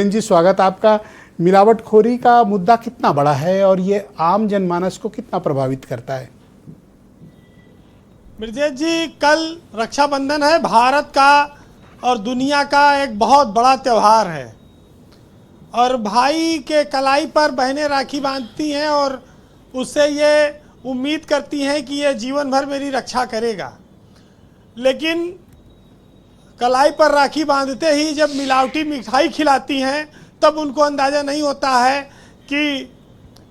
जी स्वागत आपका। मिलावटखोरी का मुद्दा कितना बड़ा है और ये आम जनमानस को कितना प्रभावित करता है? ब्रजेश जी, कल रक्षाबंधन है। भारत का और दुनिया का एक बहुत बड़ा त्यौहार है और भाई के कलाई पर बहनें राखी बांधती हैं और उससे ये उम्मीद करती हैं कि ये जीवन भर मेरी रक्षा करेगा। लेकिन कलाई पर राखी बांधते ही जब मिलावटी मिठाई खिलाती हैं तब उनको अंदाज़ा नहीं होता है कि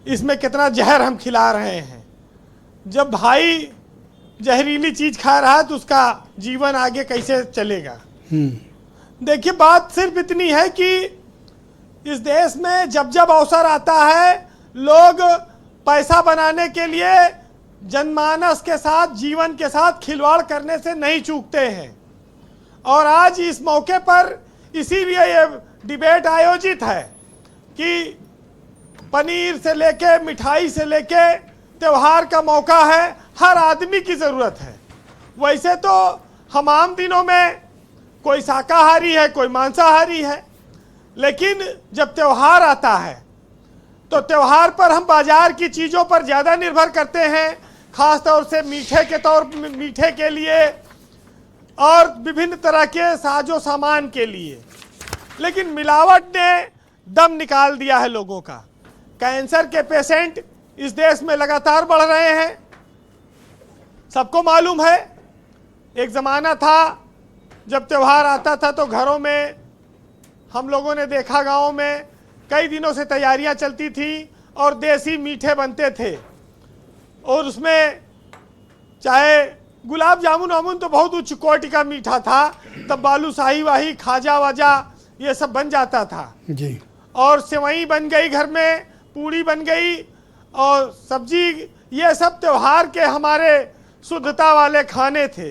इसमें कितना जहर हम खिला रहे हैं। जब भाई जहरीली चीज़ खा रहा है तो उसका जीवन आगे कैसे चलेगा। देखिए, बात सिर्फ इतनी है कि इस देश में जब जब अवसर आता है लोग पैसा बनाने के लिए जनमानस के साथ, जीवन के साथ खिलवाड़ करने से नहीं चूकते हैं। और आज इस मौके पर इसीलिए ये डिबेट आयोजित है कि पनीर से लेके मिठाई से लेके त्यौहार का मौका है, हर आदमी की ज़रूरत है। वैसे तो हम आम दिनों में कोई शाकाहारी है, कोई मांसाहारी है, लेकिन जब त्यौहार आता है तो त्यौहार पर हम बाजार की चीज़ों पर ज़्यादा निर्भर करते हैं, ख़ास तौर से मीठे के लिए और विभिन्न तरह के साजो सामान के लिए। लेकिन मिलावट ने दम निकाल दिया है लोगों का। कैंसर के पेशेंट इस देश में लगातार बढ़ रहे हैं। सबको मालूम है, एक ज़माना था जब त्यौहार आता था तो घरों में हम लोगों ने देखा, गाँव में कई दिनों से तैयारियां चलती थी और देसी मीठे बनते थे और उसमें चाहे गुलाब जामुन वामुन तो बहुत उच्च कोटि का मीठा था, तब बालूशाही वाही खाजा वाजा ये सब बन जाता था जी। और सेवई बन गई, घर में पूड़ी बन गई और सब्जी, ये सब त्यौहार के हमारे शुद्धता वाले खाने थे।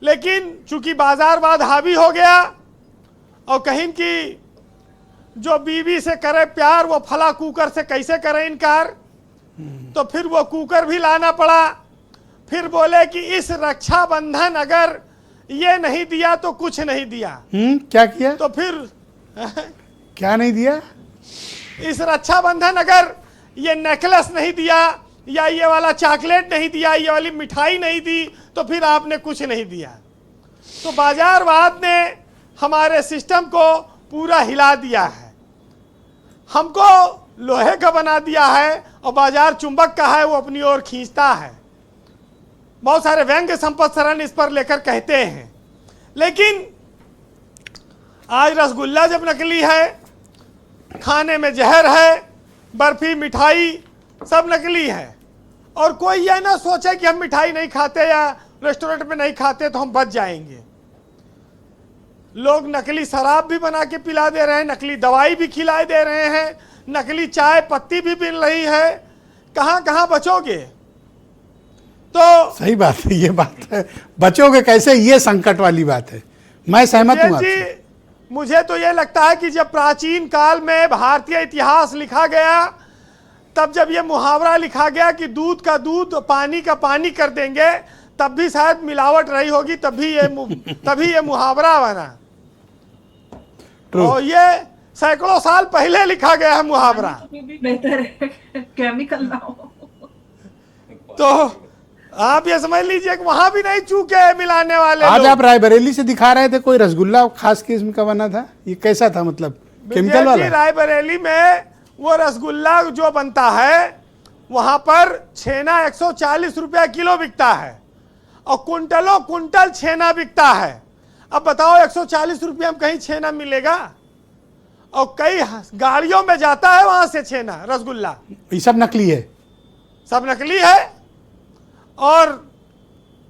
लेकिन चूंकि बाजारवाद हावी हो गया और कहीं की जो बीवी से करे प्यार वो फला कुकर से कैसे करे इनकार, तो फिर वो कुकर भी लाना पड़ा। फिर बोले कि इस रक्षाबंधन अगर ये नहीं दिया तो कुछ नहीं दिया। क्या किया? तो फिर क्या नहीं दिया? इस रक्षाबंधन अगर ये नेकलेस नहीं दिया या ये वाला चॉकलेट नहीं दिया, ये वाली मिठाई नहीं दी तो फिर आपने कुछ नहीं दिया। तो बाजारवाद ने हमारे सिस्टम को पूरा हिला दिया है, हमको लोहे का बना दिया है और बाजार चुंबक का है, वो अपनी ओर खींचता है। बहुत सारे व्यंग्य संपत्सरण इस पर लेकर कहते हैं। लेकिन आज रसगुल्ला जब नकली है, खाने में जहर है, बर्फी मिठाई सब नकली है और कोई यह ना सोचे कि हम मिठाई नहीं खाते या रेस्टोरेंट में नहीं खाते तो हम बच जाएंगे। लोग नकली शराब भी बना के पिला दे रहे हैं, नकली दवाई भी खिला दे रहे हैं, नकली चाय पत्ती भी मिल रही है। कहाँ कहाँ बचोगे? तो सही बात है, ये बात है, बचोगे कैसे, ये संकट वाली बात है। मैं सहमत हूँ आपसे। मुझे तो ये लगता है कि जब प्राचीन काल में भारतीय इतिहास लिखा गया तब जब ये मुहावरा लिखा गया कि दूध का दूध पानी का पानी कर देंगे, तब भी शायद मिलावट रही होगी, तभी ये मुहावरा बना। और ये सैकड़ों साल पहले लिखा गया है मुहावरा। भी बेहतर है केमिकल ना हो। तो आप ये समझ लीजिए कि वहां भी नहीं चूके मिलाने वाले। आज आप रायबरेली से दिखा रहे थे कोई रसगुल्ला खास किस्म का बना था, ये कैसा था, मतलब केमिकल वाला? रायबरेली में वो रसगुल्ला जो बनता है वहां पर छेना 140 रुपया किलो बिकता है और कुंटलों कुंटल छेना बिकता है। अब बताओ 140 रुपया में कहीं छेना मिलेगा? और कई गाड़ियों में जाता है वहां से छेना, रसगुल्ला। ये सब नकली है, सब नकली है। और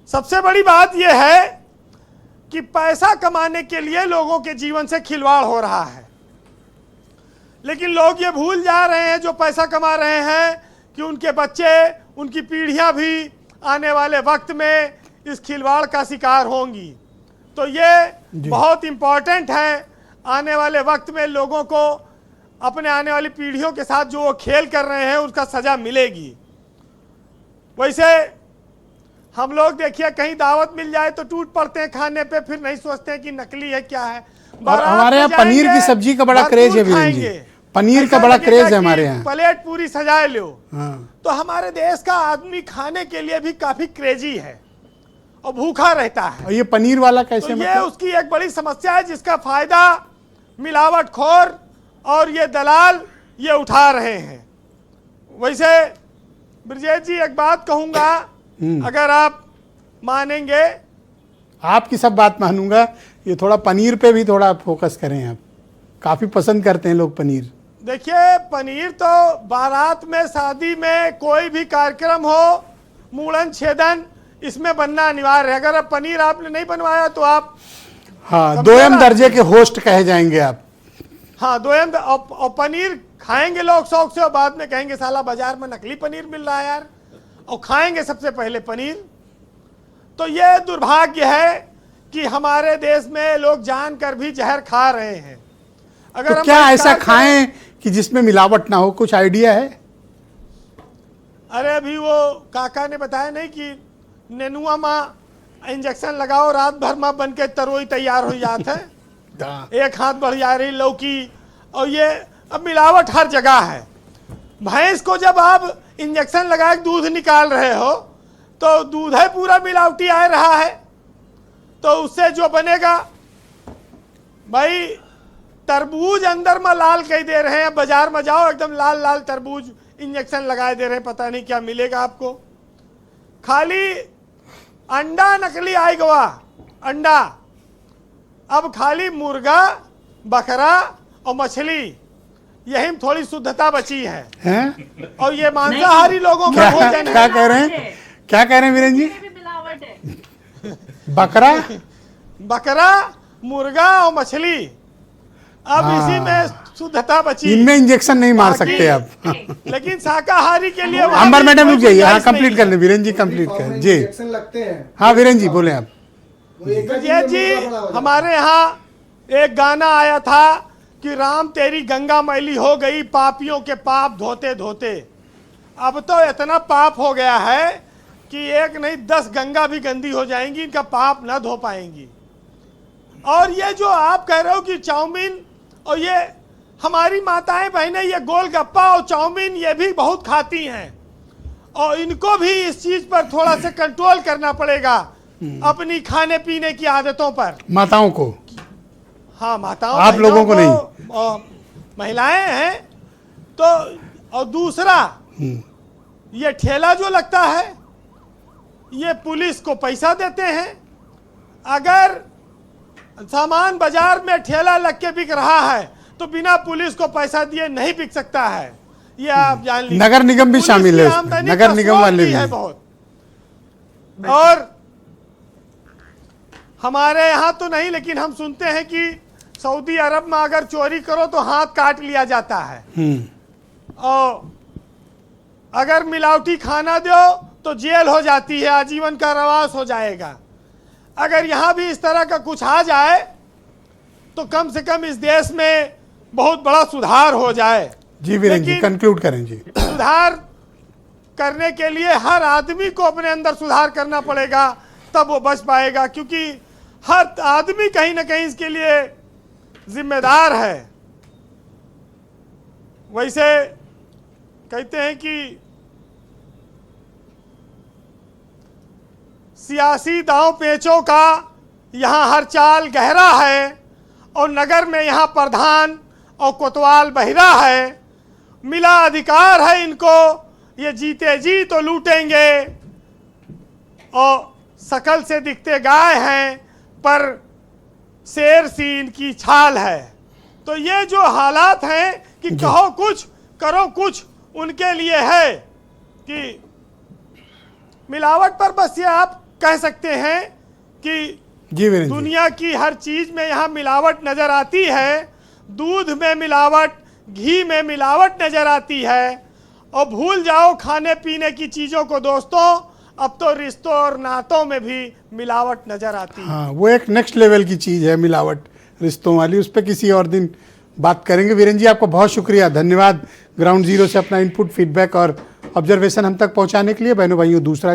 सबसे बड़ी बात यह है कि पैसा कमाने के लिए लोगों के जीवन से खिलवाड़ हो रहा है। लेकिन लोग ये भूल जा रहे हैं, जो पैसा कमा रहे हैं, कि उनके बच्चे, उनकी पीढ़ियां भी आने वाले वक्त में इस खिलवाड़ का शिकार होंगी। तो ये बहुत इम्पॉर्टेंट है। आने वाले वक्त में लोगों को अपने आने वाली पीढ़ियों के साथ जो वो खेल कर रहे हैं उसका सज़ा मिलेगी। वैसे हम लोग देखिए कहीं दावत मिल जाए तो टूट पड़ते हैं खाने पे, फिर नहीं सोचते हैं कि नकली है क्या है। बारात हमारे में यहाँ पनीर जाएंगे, की सब्जी का बड़ा भरपूर क्रेज है वीरेंद्र जी। खाएंगे। पनीर का ऐसा बड़ा लगेगा क्रेज है कि हमारे यहाँ। प्लेट पूरी सजाए लो। हाँ। तो हमारे देश का आदमी खाने के लिए भी काफी क्रेजी है और भूखा रहता है। और ये पनीर वाला तो कैसे ये मतलब? उसकी एक बड़ी समस्या है, जिसका फायदा मिलावटखोर और ये दलाल ये उठा रहे हैं। वैसे ब्रजेश जी एक बात कहूंगा, अगर आप मानेंगे। आपकी सब बात मानूंगा, ये थोड़ा पनीर पे भी थोड़ा फोकस करें। आप काफी पसंद करते हैं लोग पनीर। देखिए, पनीर तो बारात में, शादी में, कोई भी कार्यक्रम हो, मूड़न छेदन, इसमें बनना अनिवार्य है। अगर आप पनीर आपने नहीं बनवाया तो आप हाँ, समझे दोयम ना? दर्जे के होस्ट कहे जाएंगे आप। हाँ, और पनीर खाएंगे लोग शौक से, और बाद में कहेंगे साला बाजार में नकली पनीर मिल रहा है यार, और खाएंगे सबसे पहले पनीर। तो ये दुर्भाग्य है कि हमारे देश में लोग जानकर भी जहर खा रहे हैं। अगर तो हम क्या बहिष्कार ऐसा खाएं कि जिसमें मिलावट ना हो? कुछ आइडिया है? अरे अभी वो काका ने बताया नहीं कि नेनुआ माँ इंजेक्शन लगाओ, रात भर माँ बन के तरोई तैयार हो जाते हैं। एक हाथ बढ़ जा रही लौकी, और ये अब मिलावट हर जगह है। भैंस को जब आप इंजेक्शन लगा के दूध निकाल रहे हो तो दूध है पूरा मिलावटी आ रहा है। तो उससे जो बनेगा, भाई तरबूज अंदर में लाल कह दे रहे हैं, बाजार में जाओ एकदम लाल लाल तरबूज इंजेक्शन लगाए दे रहे हैं, पता नहीं क्या मिलेगा आपको। खाली अंडा नकली आई गवा अंडा, अब खाली मुर्गा, बकरा और मछली, यही में थोड़ी शुद्धता बची है। हैं? और ये मांसाहारी लोगों का भोजन क्या है। कह रहे हैं? क्या कह रहे हैं वीरेंद्र जी? भी मिलावट है। बकरा, बकरा, मुर्गा और मछली, अब इसी में शुद्धता बची। इनमें इंजेक्शन नहीं मार बाकी- सकते आप। लेकिन शाकाहारी के लिए वहाँ अंबर भी मैडम कोई रुक जाइए। हाँ, गुंजाइश कंप्लीट नहीं कर है। ले वीरेंद्र जी, कंप्लीट कर जी। इंजेक्शन लगते हैं। हाँ वीरेंद्र जी बोले आप। वो एक ही ब्रजेश दिन जी, में मुर्गा बड़ा हो जाता है। हमारे यहाँ एक गाना आया था कि राम तेरी गंगा मैली हो गई, पापियों के पाप धोते धोते। अब तो इतना पाप हो गया है कि एक नहीं 10 गंगा भी गंदी हो जाएंगी, इनका पाप न धो पाएंगी। और ये जो आप कह रहे हो कि चाउमीन, और ये हमारी माताएं बहनें ये गोलगप्पा और चाउमीन ये भी बहुत खाती हैं, और इनको भी इस चीज पर थोड़ा सा कंट्रोल करना पड़ेगा, अपनी खाने पीने की आदतों पर। माताओं को, हाँ, माताओं आप बहनों लोगों को नहीं। और महिलाएं हैं तो। और दूसरा, ये ठेला जो लगता है, ये पुलिस को पैसा देते हैं। अगर सामान बाजार में ठेला लग के बिक रहा है तो बिना पुलिस को पैसा दिए नहीं बिक सकता है, ये आप जान लीजिए। नगर निगम भी पुलिस शामिल की है उसमें, आमदनी नगर का निगम स्रोत वाले भी है हैं। बहुत। और हमारे यहाँ तो नहीं, लेकिन हम सुनते हैं कि सऊदी अरब में अगर चोरी करो तो हाथ काट लिया जाता है, और अगर मिलावटी खाना दो तो जेल हो जाती है, आजीवन कारावास हो जाएगा। अगर यहाँ भी इस तरह का कुछ आ जाए तो कम से कम इस देश में बहुत बड़ा सुधार हो जाए। जी वीरेंद्र जी, लेकिन कंक्लूड करें जी। सुधार करने के लिए हर आदमी को अपने अंदर सुधार करना पड़ेगा, तब वो बच पाएगा, क्योंकि हर आदमी कहीं ना कहीं इसके लिए जिम्मेदार है। वैसे कहते हैं कि सियासी दांव पेचों का यहाँ हर चाल गहरा है, और नगर में यहाँ प्रधान और कोतवाल बहिरा है। मिला अधिकार है इनको, ये जीते जी तो लूटेंगे, और शकल से दिखते गाय हैं पर शेर सी इनकी छाल है। तो ये जो हालात हैं कि कहो कुछ करो कुछ, उनके लिए है कि मिलावट पर बस ये आप कह सकते हैं कि जी वीरेंद्र जी। दुनिया की हर चीज में यहाँ मिलावट नजर आती है। दूध में मिलावट, घी में मिलावट नजर आती है, और भूल जाओ खाने पीने की चीजों को दोस्तों, अब तो रिश्तों और नातों में भी मिलावट नजर आती है। हाँ, वो एक नेक्स्ट लेवल की चीज़ है मिलावट रिश्तों वाली, उस पर किसी और दिन बात करेंगे। वीरेंद्र जी, आपको बहुत शुक्रिया, धन्यवाद ग्राउंड जीरो से अपना इनपुट, फीडबैक और ऑब्जर्वेशन हम तक पहुंचाने के लिए। बहनों भाइयों, दूसरा